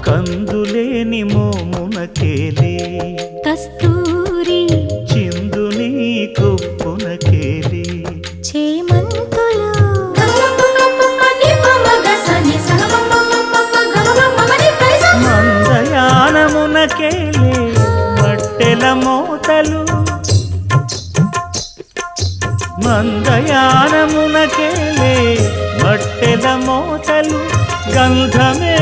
కందులేని మోమునకేలే కస్తూరి చిందుని కొప్పునకేలే చేమంతులు మందయానమునకేలే మట్టెల మోతలు మందయానమునకేలే మట్టెల మోతలు గంధమే